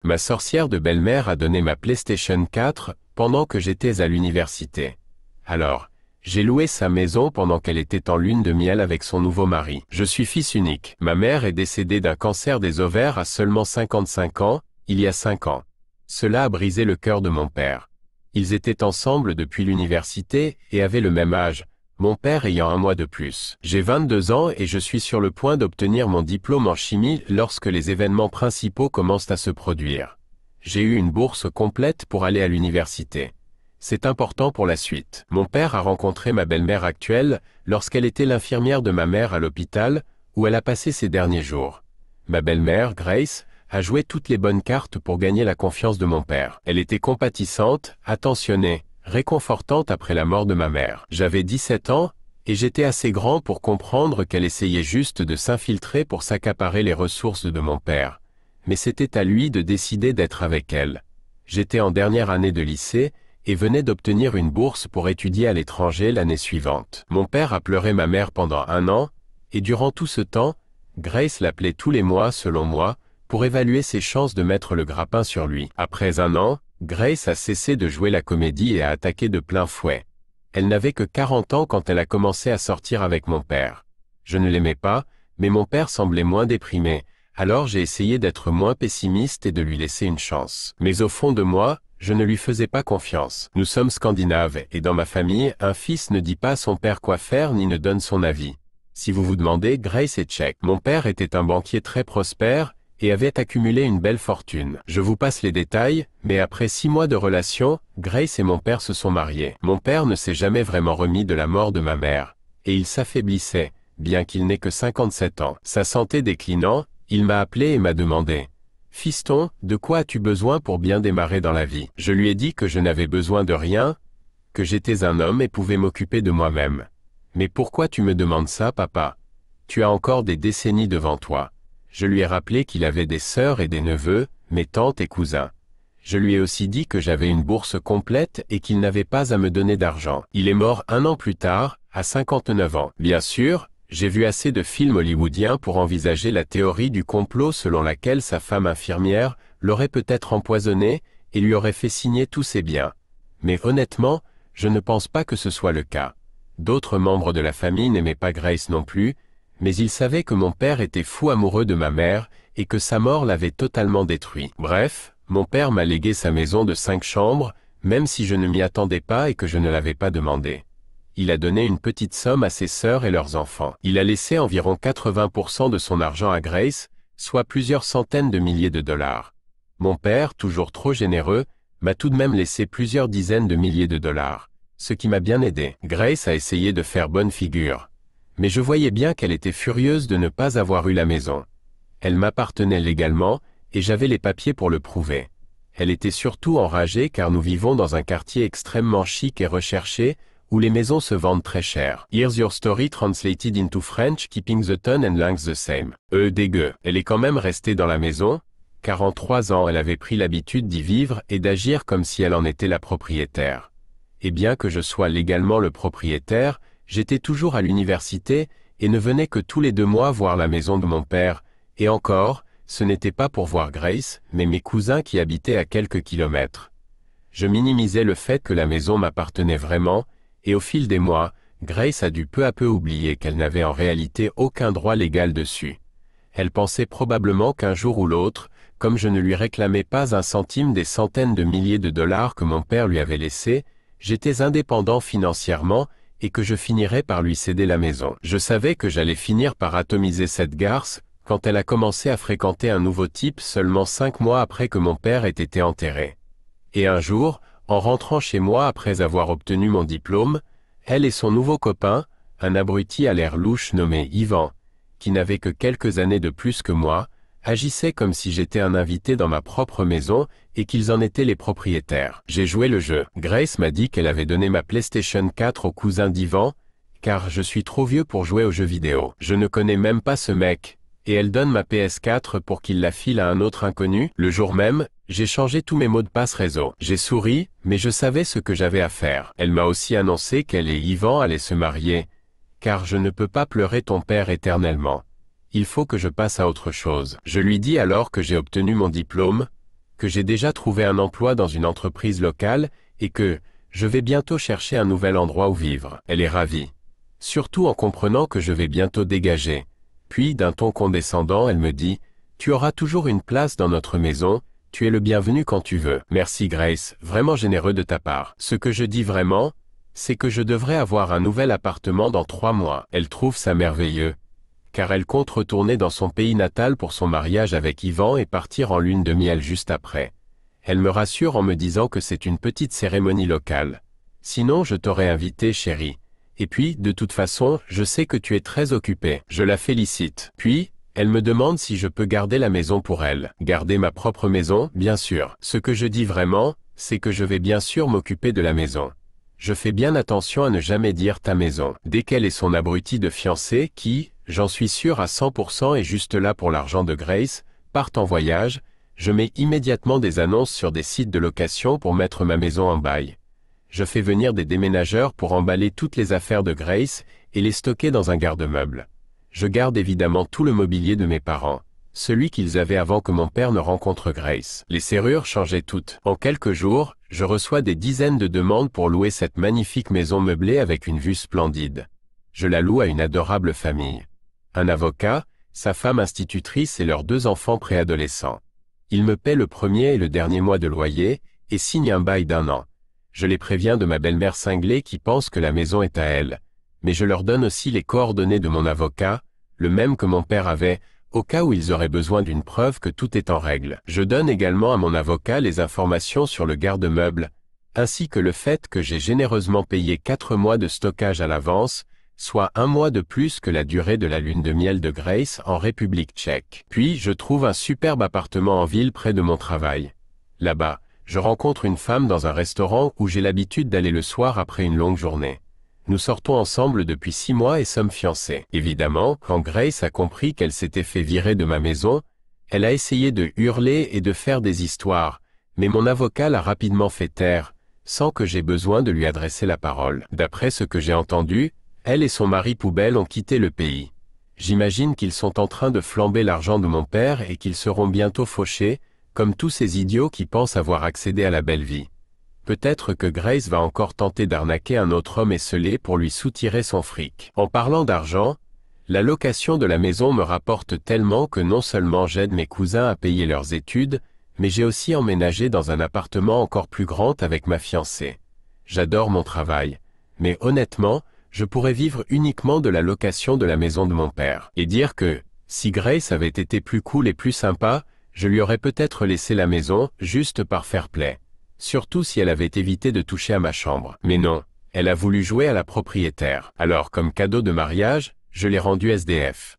Ma sorcière de belle-mère a donné ma PlayStation 4 pendant que j'étais à l'université. Alors, j'ai loué sa maison pendant qu'elle était en lune de miel avec son nouveau mari. Je suis fils unique. Ma mère est décédée d'un cancer des ovaires à seulement 55 ans, il y a 5 ans. Cela a brisé le cœur de mon père. Ils étaient ensemble depuis l'université et avaient le même âge, mon père ayant un mois de plus. J'ai 22 ans et je suis sur le point d'obtenir mon diplôme en chimie lorsque les événements principaux commencent à se produire. J'ai eu une bourse complète pour aller à l'université. C'est important pour la suite. Mon père a rencontré ma belle-mère actuelle lorsqu'elle était l'infirmière de ma mère à l'hôpital, où elle a passé ses derniers jours. Ma belle-mère, Grace, a joué toutes les bonnes cartes pour gagner la confiance de mon père. Elle était compatissante, attentionnée, réconfortante après la mort de ma mère. J'avais 17 ans, et j'étais assez grand pour comprendre qu'elle essayait juste de s'infiltrer pour s'accaparer les ressources de mon père. Mais c'était à lui de décider d'être avec elle. J'étais en dernière année de lycée, et venait d'obtenir une bourse pour étudier à l'étranger l'année suivante. Mon père a pleuré ma mère pendant 1 an, et durant tout ce temps, Grace l'appelait tous les mois selon moi, pour évaluer ses chances de mettre le grappin sur lui. Après 1 an, Grace a cessé de jouer la comédie et a attaqué de plein fouet. Elle n'avait que 40 ans quand elle a commencé à sortir avec mon père. Je ne l'aimais pas, mais mon père semblait moins déprimé, alors j'ai essayé d'être moins pessimiste et de lui laisser une chance. Mais au fond de moi, je ne lui faisais pas confiance. Nous sommes scandinaves, et dans ma famille, un fils ne dit pas à son père quoi faire ni ne donne son avis. Si vous vous demandez, Grace est tchèque. Mon père était un banquier très prospère, et avait accumulé une belle fortune. Je vous passe les détails, mais après 6 mois de relation, Grace et mon père se sont mariés. Mon père ne s'est jamais vraiment remis de la mort de ma mère, et il s'affaiblissait, bien qu'il n'ait que 57 ans. Sa santé déclinant, il m'a appelé et m'a demandé « Fiston, de quoi as-tu besoin pour bien démarrer dans la vie ?» Je lui ai dit que je n'avais besoin de rien, que j'étais un homme et pouvais m'occuper de moi-même. « Mais pourquoi tu me demandes ça, papa? Tu as encore des décennies devant toi. » Je lui ai rappelé qu'il avait des sœurs et des neveux, mes tantes et cousins. Je lui ai aussi dit que j'avais une bourse complète et qu'il n'avait pas à me donner d'argent. Il est mort 1 an plus tard, à 59 ans. Bien sûr, j'ai vu assez de films hollywoodiens pour envisager la théorie du complot selon laquelle sa femme infirmière l'aurait peut-être empoisonné et lui aurait fait signer tous ses biens. Mais honnêtement, je ne pense pas que ce soit le cas. D'autres membres de la famille n'aimaient pas Grace non plus, mais ils savaient que mon père était fou amoureux de ma mère et que sa mort l'avait totalement détruit. Bref, mon père m'a légué sa maison de 5 chambres, même si je ne m'y attendais pas et que je ne l'avais pas demandé. Il a donné une petite somme à ses sœurs et leurs enfants. Il a laissé environ 80% de son argent à Grace, soit plusieurs centaines de milliers de dollars. Mon père, toujours trop généreux, m'a tout de même laissé plusieurs dizaines de milliers de dollars, ce qui m'a bien aidé. Grace a essayé de faire bonne figure. Mais je voyais bien qu'elle était furieuse de ne pas avoir eu la maison. Elle m'appartenait légalement, et j'avais les papiers pour le prouver. Elle était surtout enragée car nous vivons dans un quartier extrêmement chic et recherché, où les maisons se vendent très cher. Here's your story translated into French, keeping the tone and length the same. Dégueu. Elle est quand même restée dans la maison, car en 3 ans elle avait pris l'habitude d'y vivre et d'agir comme si elle en était la propriétaire. Et bien que je sois légalement le propriétaire, j'étais toujours à l'université et ne venais que tous les 2 mois voir la maison de mon père, et encore, ce n'était pas pour voir Grace, mais mes cousins qui habitaient à quelques kilomètres. Je minimisais le fait que la maison m'appartenait vraiment, et au fil des mois, Grace a dû peu à peu oublier qu'elle n'avait en réalité aucun droit légal dessus. Elle pensait probablement qu'un jour ou l'autre, comme je ne lui réclamais pas un centime des centaines de milliers de dollars que mon père lui avait laissés, j'étais indépendant financièrement et que je finirais par lui céder la maison. Je savais que j'allais finir par atomiser cette garce quand elle a commencé à fréquenter un nouveau type seulement 5 mois après que mon père ait été enterré. Et un jour, en rentrant chez moi après avoir obtenu mon diplôme, elle et son nouveau copain, un abruti à l'air louche nommé Ivan, qui n'avait que quelques années de plus que moi, agissaient comme si j'étais un invité dans ma propre maison et qu'ils en étaient les propriétaires. J'ai joué le jeu. Grace m'a dit qu'elle avait donné ma PlayStation 4 au cousin d'Ivan, car je suis trop vieux pour jouer aux jeux vidéo. Je ne connais même pas ce mec, et elle donne ma PS4 pour qu'il la file à un autre inconnu. Le jour même, j'ai changé tous mes mots de passe réseau. J'ai souri, mais je savais ce que j'avais à faire. Elle m'a aussi annoncé qu'elle et Ivan allaient se marier, car je ne peux pas pleurer ton père éternellement. Il faut que je passe à autre chose. Je lui dis alors que j'ai obtenu mon diplôme, que j'ai déjà trouvé un emploi dans une entreprise locale et que je vais bientôt chercher un nouvel endroit où vivre. Elle est ravie. Surtout en comprenant que je vais bientôt dégager. Puis, d'un ton condescendant, elle me dit « Tu auras toujours une place dans notre maison, tu es le bienvenu quand tu veux. » Merci Grace, vraiment généreux de ta part. Ce que je dis vraiment, c'est que je devrais avoir un nouvel appartement dans 3 mois. Elle trouve ça merveilleux, car elle compte retourner dans son pays natal pour son mariage avec Ivan et partir en lune de miel juste après. Elle me rassure en me disant que c'est une petite cérémonie locale. Sinon, je t'aurais invité, chérie. Et puis, de toute façon, je sais que tu es très occupée. Je la félicite. Puis, elle me demande si je peux garder la maison pour elle. Garder ma propre maison, bien sûr. Ce que je dis vraiment, c'est que je vais bien sûr m'occuper de la maison. Je fais bien attention à ne jamais dire ta maison. Dès qu'elle et son abruti de fiancé, qui, j'en suis sûr à 100% est juste là pour l'argent de Grace, partent en voyage, je mets immédiatement des annonces sur des sites de location pour mettre ma maison en bail. Je fais venir des déménageurs pour emballer toutes les affaires de Grace et les stocker dans un garde-meuble. Je garde évidemment tout le mobilier de mes parents, celui qu'ils avaient avant que mon père ne rencontre Grace. Les serrures changeaient toutes. En quelques jours, je reçois des dizaines de demandes pour louer cette magnifique maison meublée avec une vue splendide. Je la loue à une adorable famille. Un avocat, sa femme institutrice et leurs 2 enfants préadolescents. Ils me paient le premier et le dernier mois de loyer et signent un bail d'1 an. Je les préviens de ma belle-mère cinglée qui pense que la maison est à elle, mais je leur donne aussi les coordonnées de mon avocat, le même que mon père avait, au cas où ils auraient besoin d'une preuve que tout est en règle. Je donne également à mon avocat les informations sur le garde-meuble, ainsi que le fait que j'ai généreusement payé 4 mois de stockage à l'avance, soit 1 mois de plus que la durée de la lune de miel de Grace en République tchèque. Puis je trouve un superbe appartement en ville près de mon travail. Là-bas, je rencontre une femme dans un restaurant où j'ai l'habitude d'aller le soir après une longue journée. Nous sortons ensemble depuis 6 mois et sommes fiancés. Évidemment, quand Grace a compris qu'elle s'était fait virer de ma maison, elle a essayé de hurler et de faire des histoires, mais mon avocat l'a rapidement fait taire, sans que j'aie besoin de lui adresser la parole. D'après ce que j'ai entendu, elle et son mari poubelle ont quitté le pays. J'imagine qu'ils sont en train de flamber l'argent de mon père et qu'ils seront bientôt fauchés, comme tous ces idiots qui pensent avoir accédé à la belle vie. Peut-être que Grace va encore tenter d'arnaquer un autre homme esseulé pour lui soutirer son fric. En parlant d'argent, la location de la maison me rapporte tellement que non seulement j'aide mes cousins à payer leurs études, mais j'ai aussi emménagé dans un appartement encore plus grand avec ma fiancée. J'adore mon travail, mais honnêtement, je pourrais vivre uniquement de la location de la maison de mon père. Et dire que, si Grace avait été plus cool et plus sympa, je lui aurais peut-être laissé la maison, juste par fair play. Surtout si elle avait évité de toucher à ma chambre. Mais non, elle a voulu jouer à la propriétaire. Alors comme cadeau de mariage, je l'ai rendue SDF.